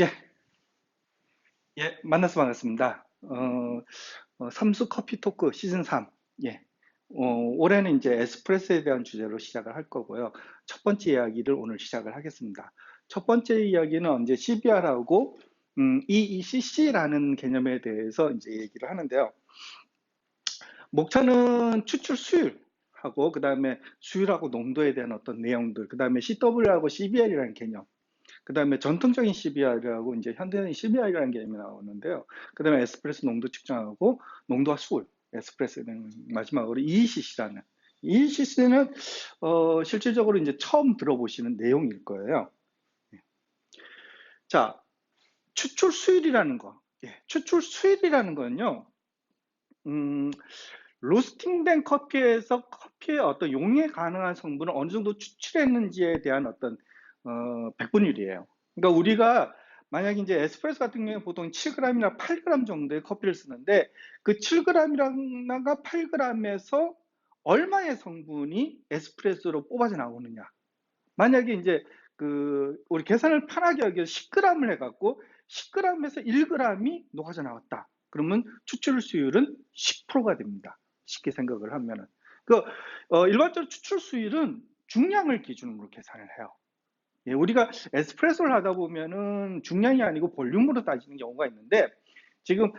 예, 예, 만나서 반갑습니다. 삼수 커피 토크 시즌 3. 예, 올해는 이제 에스프레소에 대한 주제로 시작을 할 거고요. 첫 번째 이야기를 오늘 시작을 하겠습니다. 첫 번째 이야기는 이제 CBR하고 EECC라는 개념에 대해서 이제 얘기를 하는데요. 목차는 추출 수율하고 그다음에 수율하고 농도에 대한 어떤 내용들, 그다음에 CW하고 CBR이라는 개념, 그 다음에 전통적인 CBR하고 이제 현대적인 CBR이라는 개념이 나오는데요. 그 다음에 에스프레소 농도 측정하고 농도와 수율, 에스프레소는 마지막으로 EECC라는. EECC는 실질적으로 이제 처음 들어보시는 내용일 거예요. 자, 추출 수율이라는 거. 예, 추출 수율이라는 건요. 로스팅된 커피에서 커피의 어떤 용해 가능한 성분을 어느 정도 추출했는지에 대한 어떤 백분율이에요. 그러니까 우리가 만약 이제 에스프레소 같은 경우에 보통 7g이나 8g 정도의 커피를 쓰는데 그 7g이나 8g에서 얼마의 성분이 에스프레소로 뽑아져 나오느냐. 만약에 이제 우리 계산을 편하게 하기 위해서 10g을 해갖고 10g에서 1g이 녹아져 나왔다. 그러면 추출 수율은 10%가 됩니다. 쉽게 생각을 하면은. 일반적으로 추출 수율은 중량을 기준으로 계산을 해요. 예, 우리가 에스프레소를 하다 보면은 중량이 아니고 볼륨으로 따지는 경우가 있는데 지금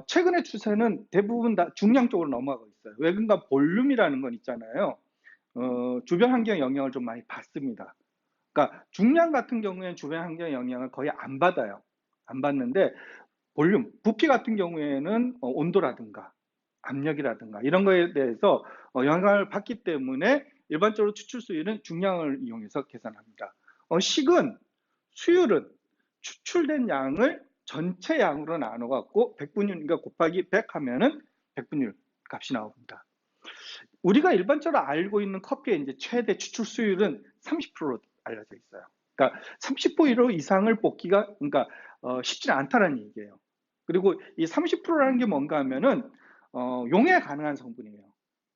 최근의 추세는 대부분 다 중량 쪽으로 넘어가고 있어요. 왜 그런가? 볼륨이라는 건 있잖아요. 주변 환경 영향을 좀 많이 받습니다. 그러니까 중량 같은 경우에는 주변 환경 영향을 거의 안 받아요. 안 받는데 볼륨, 부피 같은 경우에는 온도라든가 압력이라든가 이런 거에 대해서 영향을 받기 때문에 일반적으로 추출 수율은 중량을 이용해서 계산합니다. 식은, 수율은 추출된 양을 전체 양으로 나눠 갖고 100분율, 그러니까 곱하기 100 하면은 100분율 값이 나옵니다. 우리가 일반적으로 알고 있는 커피의 이제 최대 추출 수율은 30%로 알려져 있어요. 그러니까 30% 이상을 뽑기가 그러니까 쉽지는 않다는 얘기예요. 그리고 이 30%라는 게 뭔가 하면은 용해 가능한 성분이에요.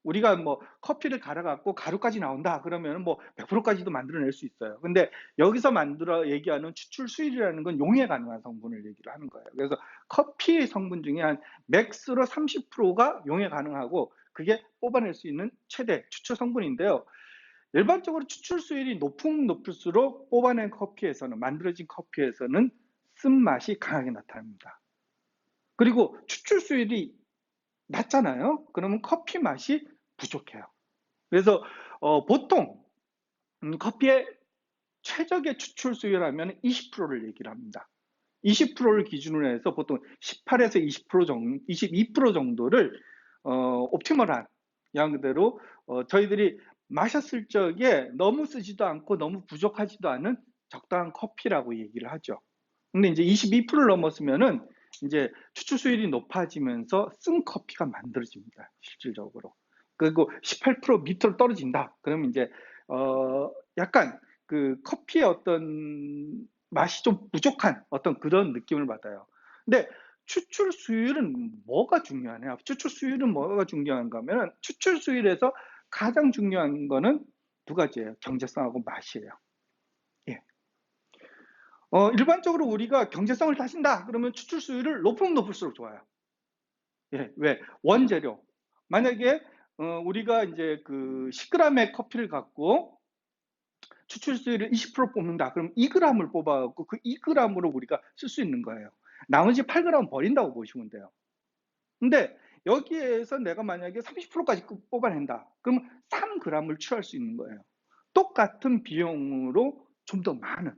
우리가 뭐 커피를 갈아 갖고 가루까지 나온다 그러면 뭐 100%까지도 만들어낼 수 있어요. 근데 여기서 만들어 얘기하는 추출 수율이라는 건 용해 가능한 성분을 얘기를 하는 거예요. 그래서 커피 성분 중에 한 맥스로 30%가 용해 가능하고 그게 뽑아낼 수 있는 최대 추출 성분인데요. 일반적으로 추출 수율이 높으면 높을수록 뽑아낸 커피에서는 만들어진 커피에서는 쓴맛이 강하게 나타납니다. 그리고 추출 수율이 낮잖아요. 그러면 커피 맛이 부족해요. 그래서 보통 커피의 최적의 추출 수율하면 20%를 얘기를 합니다. 20%를 기준으로 해서 보통 18에서 20% 정도, 22% 정도를 옵티멀한 양 그대로 저희들이 마셨을 적에 너무 쓰지도 않고 너무 부족하지도 않은 적당한 커피라고 얘기를 하죠. 근데 이제 22%를 넘었으면은 이제 추출 수율이 높아지면서 쓴 커피가 만들어집니다. 실질적으로. 그리고 18% 밑으로 떨어진다. 그러면 이제 약간 커피의 어떤 맛이 좀 부족한 어떤 그런 느낌을 받아요. 근데 추출 수율은 뭐가 중요하냐? 추출 수율은 뭐가 중요한가 하면 추출 수율에서 가장 중요한 거는 두 가지예요. 경제성하고 맛이에요. 예. 일반적으로 우리가 경제성을 따진다 그러면 추출 수율을 높으면 높을수록 좋아요. 예, 왜? 원재료. 만약에 우리가 이제 10g의 커피를 갖고 추출 수율을 20% 뽑는다. 그럼 2g을 뽑아갖고 그 2g으로 우리가 쓸 수 있는 거예요. 나머지 8g 버린다고 보시면 돼요. 근데 여기에서 내가 만약에 30%까지 뽑아낸다. 그럼 3g을 취할 수 있는 거예요. 똑같은 비용으로 좀 더 많은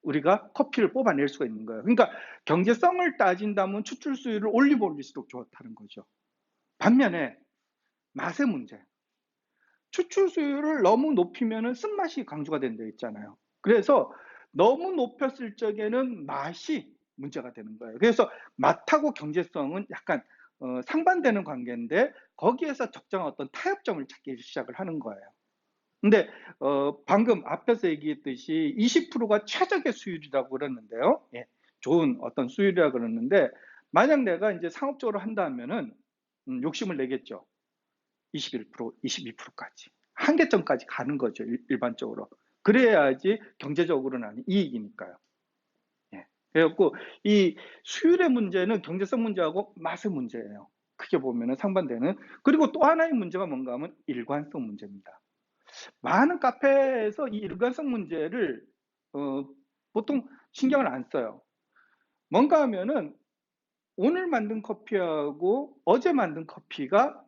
우리가 커피를 뽑아낼 수가 있는 거예요. 그러니까 경제성을 따진다면 추출 수율을 올릴수록 좋다는 거죠. 반면에 맛의 문제. 추출 수율을 너무 높이면 쓴맛이 강조가 된다 했잖아요. 그래서 너무 높였을 적에는 맛이 문제가 되는 거예요. 그래서 맛하고 경제성은 약간 상반되는 관계인데 거기에서 적정한 어떤 타협점을 찾기 시작을 하는 거예요. 근데 방금 앞에서 얘기했듯이 20%가 최적의 수율이라고 그랬는데요. 예, 좋은 어떤 수율이라고 그랬는데 만약 내가 이제 상업적으로 한다면은 욕심을 내겠죠. 21%, 22%까지. 한계점까지 가는 거죠, 일반적으로. 그래야지 경제적으로는 이익이니까요. 그래갖고 이 수율의 문제는 경제성 문제하고 맛의 문제예요. 크게 보면은 상반되는. 그리고 또 하나의 문제가 뭔가 하면 일관성 문제입니다. 많은 카페에서 이 일관성 문제를 어, 보통 신경을 안 써요. 뭔가 하면은 오늘 만든 커피하고 어제 만든 커피가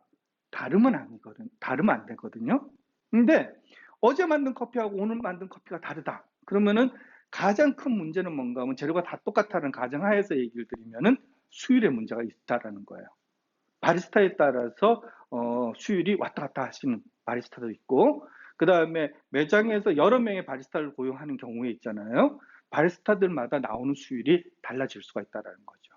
다르면 아니거든. 다르면 안 되거든요. 근데 어제 만든 커피하고 오늘 만든 커피가 다르다. 그러면은 가장 큰 문제는 뭔가 하면 재료가 다 똑같다는 가정하에서 얘기를 드리면은 수율의 문제가 있다라는 거예요. 바리스타에 따라서 수율이 왔다 갔다 하시는 바리스타도 있고, 그 다음에 매장에서 여러 명의 바리스타를 고용하는 경우에 있잖아요. 바리스타들마다 나오는 수율이 달라질 수가 있다라는 거죠.